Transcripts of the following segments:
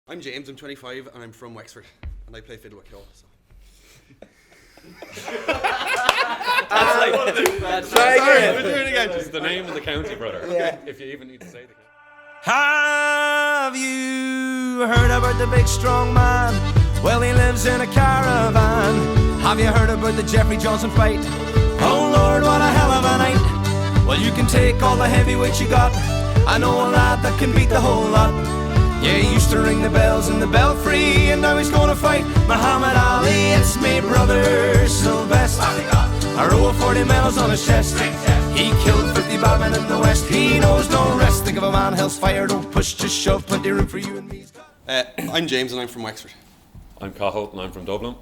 I'm James, I'm 25 and I'm from Wexford and I play fiddle with Ceol. So. Sorry, we're doing it again. It's the name of the county, brother. Yeah. If you even need to say the county. Have you heard about the big strong man? Well, he lives in a caravan. Have you heard about the Jeffrey Johnson fight? Oh Lord, what a hell of a night. Well, you can take all the heavyweights you got. I know a lad that can beat the whole lot. Yeah, he used to ring the bells in the belfry, and now he's gonna fight Muhammad Ali. It's me brother Sylvester, a row of 40 medals on his chest. He killed 50 bad men in the west. He knows no rest. Think of a man, hell's fire, don't push, just shove. Plenty room for you and me. I'm James and I'm from Wexford. I'm Cahill and I'm from Dublin.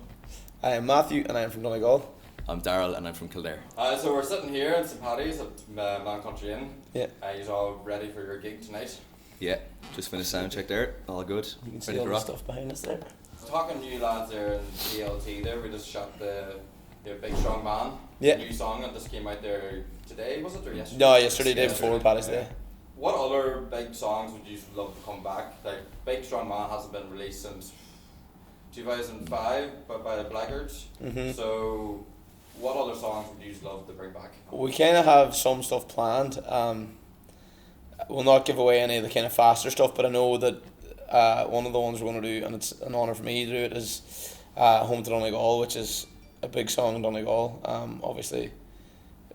I am Matthew and I am from Donegal. I'm Daryl and I'm from Kildare. So we're sitting here in St Paddy's at Man Country Inn. Yeah. You're all ready for your gig tonight? Yeah, just finished sound check there, all good. You can Ready see to all the rock. stuff behind us there. Talking to you lads there in DLT there, we just shot the Big Strong Man, Yeah. new song that just came out there today, was it, or yesterday? No, yesterday, day before Paddy's Day. What other big songs would you love to come back? Like, Big Strong Man hasn't been released since 2005 by the Blackguards. Mhm. So, what other songs would you love to bring back? We kind of have some stuff planned. We'll not give away any of the kind of faster stuff, but I know that one of the ones we're going to do, and it's an honour for me to do it, is Home to Donegal, which is a big song in Donegal, obviously.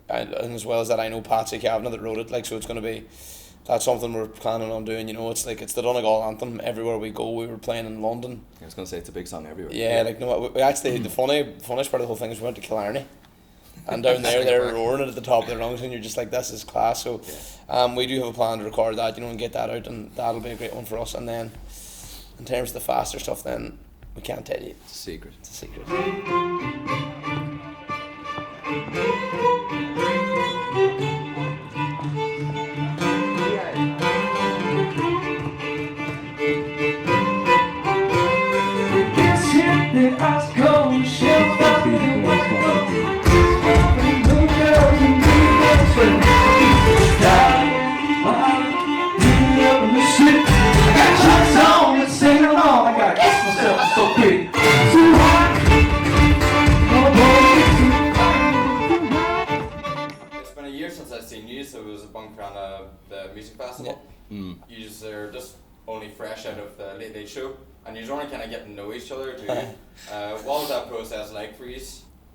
And as well as that, I know Patsy Kavanagh that wrote it, like, so it's going to be, that's something we're planning on doing, you know. It's like, it's the Donegal anthem everywhere we go. We were playing in London. I was going to say it's a big song everywhere. Yeah, like, no, we actually, the funniest part of the whole thing is we went to Killarney. And down there, they're roaring it at the top of their lungs, and you're just like, this is class. So, we do have a plan to record that, you know, and get that out, and that'll be a great one for us. And then, in terms of the faster stuff, then we can't tell you. It's a secret. It's a secret. It's been a year since I've seen you, so it was a Bunkrana the music festival. You are just only fresh out of the Late Late Show, and you're only kind of getting to know each other too. What was that process like for you?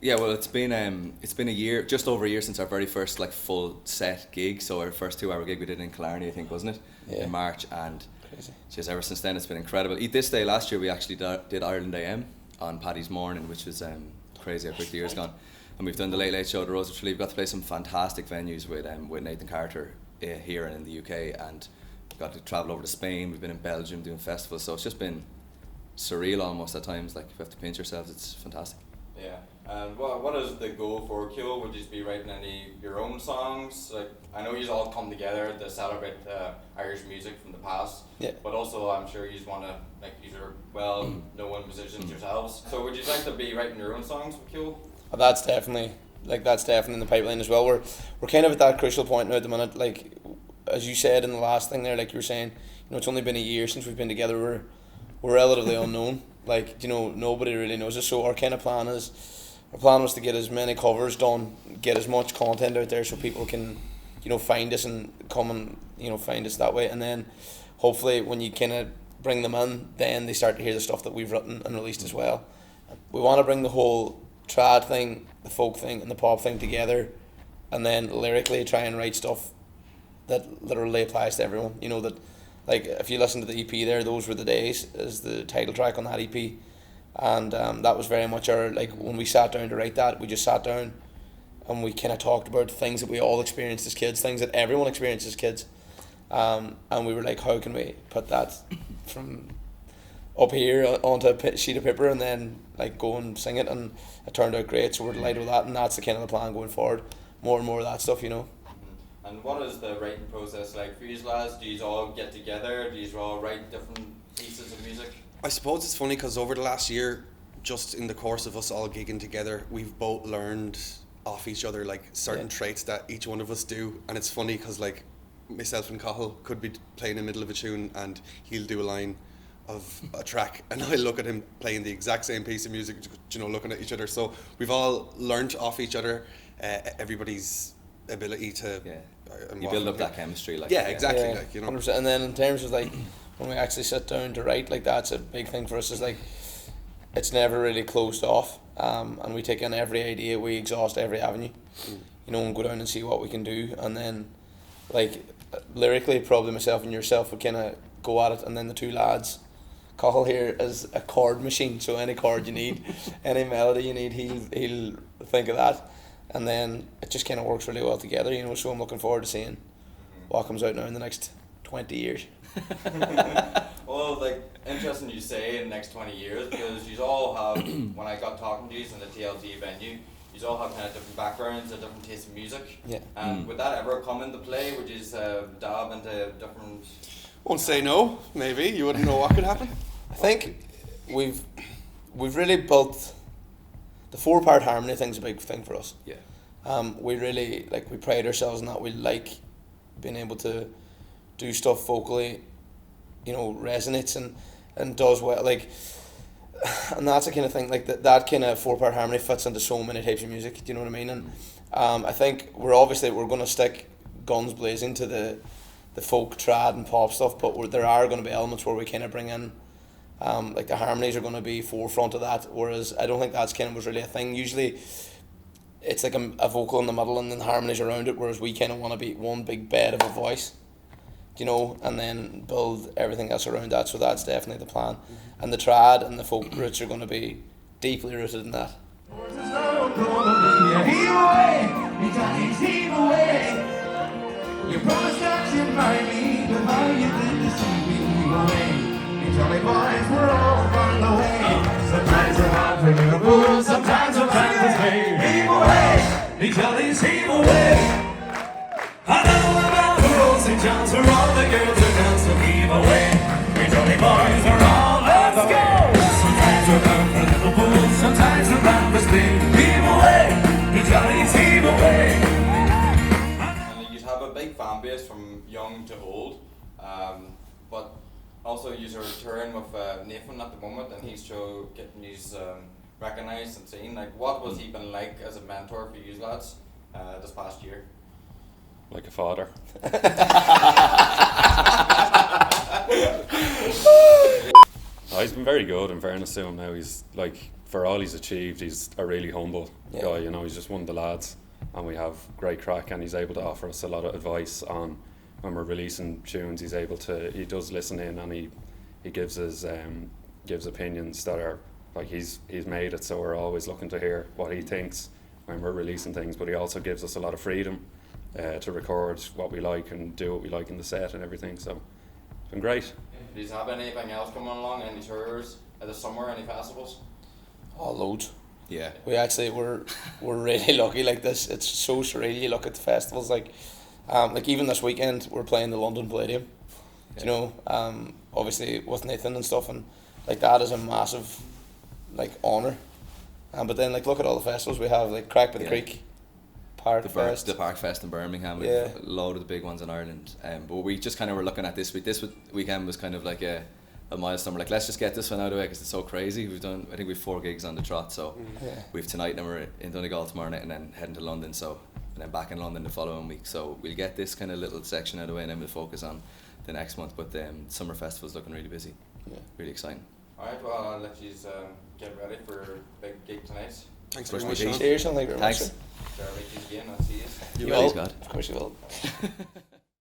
Yeah, well, it's been a year, just over a year since our very first like full set gig. So our first 2-hour gig we did in Killarney, I think, wasn't it? Yeah. In March, and Crazy. just ever since then it's been incredible. This day last year we actually did Ireland AM on Paddy's morning, which was crazy how quick the year's gone. And we've done the Late Late Show, the Rose of Tralee. We've got to play some fantastic venues with Nathan Carter here and in the UK, and we've got to travel over to Spain. We've been in Belgium doing festivals, so it's just been surreal almost at times. Like, you have to pinch yourselves. It's fantastic. Yeah. And what is the goal for Ceol? Would you be writing any of your own songs? Like, I know you all come together to celebrate Irish music from the past. Yeah. But also, I'm sure you want to, like, these are well-known musicians yourselves. So would you like to be writing your own songs with Ceol? That's definitely in the pipeline as well. We're kind of at that crucial point now at the minute. Like, as you said in the last thing there, like you were saying, you know, it's only been a year since we've been together. We're relatively unknown. Like, you know, nobody really knows us. So our plan was to get as many covers done, get as much content out there so people can, you know, find us and come and, you know, find us that way. And then hopefully when you kind of bring them in, then they start to hear the stuff that we've written and released as well. We want to bring the whole trad thing, the folk thing and the pop thing together, and then lyrically try and write stuff that literally applies to everyone. You know, that, like, if you listen to the EP there, Those Were the Days is the title track on that EP, and that was very much our, like, when we sat down to write that, we just sat down and we kind of talked about things that we all experienced as kids, things that everyone experienced as kids, and we were like, how can we put that from up here onto a sheet of paper and then, like, go and sing it, and it turned out great, so we're delighted with that, and that's the kind of the plan going forward, more and more of that stuff, you know. And what is the writing process like for you lads? Do you all get together? Do you all write different pieces of music? I suppose it's funny because over the last year, just in the course of us all gigging together, we've both learned off each other, like, certain traits that each one of us do, and it's funny because, like, myself and Cahill could be playing in the middle of a tune and he'll do a line of a track, and I look at him playing the exact same piece of music, you know, looking at each other. So we've all learnt off each other, everybody's ability to. Yeah. And You build up that chemistry, like. Yeah, exactly. Like, you know. 100%. And then in terms of like when we actually sit down to write, like that's a big thing for us. Is like it's never really closed off, and we take in every idea, we exhaust every avenue, you know, and go down and see what we can do, and then like lyrically, probably myself and yourself would kind of go at it, and then the two lads. Cahill here is a chord machine, so any chord you need, any melody you need, he'll think of that. And then it just kind of works really well together, you know. So I'm looking forward to seeing what comes out now in the next 20 years. Well, like, interesting you say in the next 20 years, because you all have, when I got talking to you in the TLT venue, you all have kind of different backgrounds and different tastes in music. Yeah. And would that ever come into play? Would you dab into different... Won't say no, maybe. You wouldn't know what could happen. I think we've really built the 4-part harmony thing's a big thing for us. Yeah. We really we pride ourselves in that. We like being able to do stuff vocally, you know, resonates and does well, like, and that's the kind of thing, like that kind of 4-part harmony fits into so many types of music. Do you know what I mean? And I think we're going to stick guns blazing to the folk, trad and pop stuff, but there are going to be elements where we kind of bring in. Like the harmonies are going to be forefront of that, whereas I don't think that's kind of was really a thing. Usually it's like a vocal in the middle and then harmonies around it, whereas we kind of want to be one big bed of a voice, you know, and then build everything else around that. So that's definitely the plan. And the trad and the folk roots are going to be deeply rooted in that. You promised that you'd marry me, but how you did deceive me away. Jolly boys were all run away. Sometimes we're hard for Liverpool, sometimes we're Francis Bay. Heave away, the jollies heave away. I know about the old St. John's where all the girls are down, so heave away. The jolly boys are all, let's go. Sometimes we're bound for Liverpool, sometimes we're Francis Bay. Heave away, the jollies heave away. And you have a big fan base from young to old, but also you are touring with Nathan at the moment, and he's getting these recognised and seen. Like, what was he been like as a mentor for you lads this past year? Like a father. He's been very good, in fairness to him now. He's like, for all he's achieved, he's a really humble guy, you know. He's just one of the lads, and we have great crack, and he's able to offer us a lot of advice on when we're releasing tunes. He does listen in, and he gives his gives opinions that are like, he's made it, so we're always looking to hear what he thinks when we're releasing things. But he also gives us a lot of freedom to record what we like and do what we like in the set and everything. So it's been great. Do you have anything else coming along? Any tours this summer? Any festivals? Oh, loads. Yeah. We actually we're really lucky like this. It's so surreal. You look at the festivals like even this weekend we're playing the London Palladium. You know, obviously with Nathan and stuff, and like that is a massive like honour. But then like look at all the festivals we have, like Craic by the Creek, Park Fest. The Park Fest in Birmingham. We've a load of the big ones in Ireland. But we just kind of were looking at this week. This weekend was kind of like a milestone. We're like, let's just get this one out of the way because it's so crazy. I think we've 4 gigs on the trot. So we've tonight, and we're in Donegal tomorrow night, and then heading to London. So and then back in London the following week. So we'll get this kind of little section out of the way, and then we'll focus on the next month. But the summer festival's looking really busy. Yeah, really exciting. Alright, well, I'll let you get ready for a big gig tonight. Thanks very very much. much. Cheers, thank you very much. Thanks. Sure, meet you again. I'll see you. You will. God. Of course you will.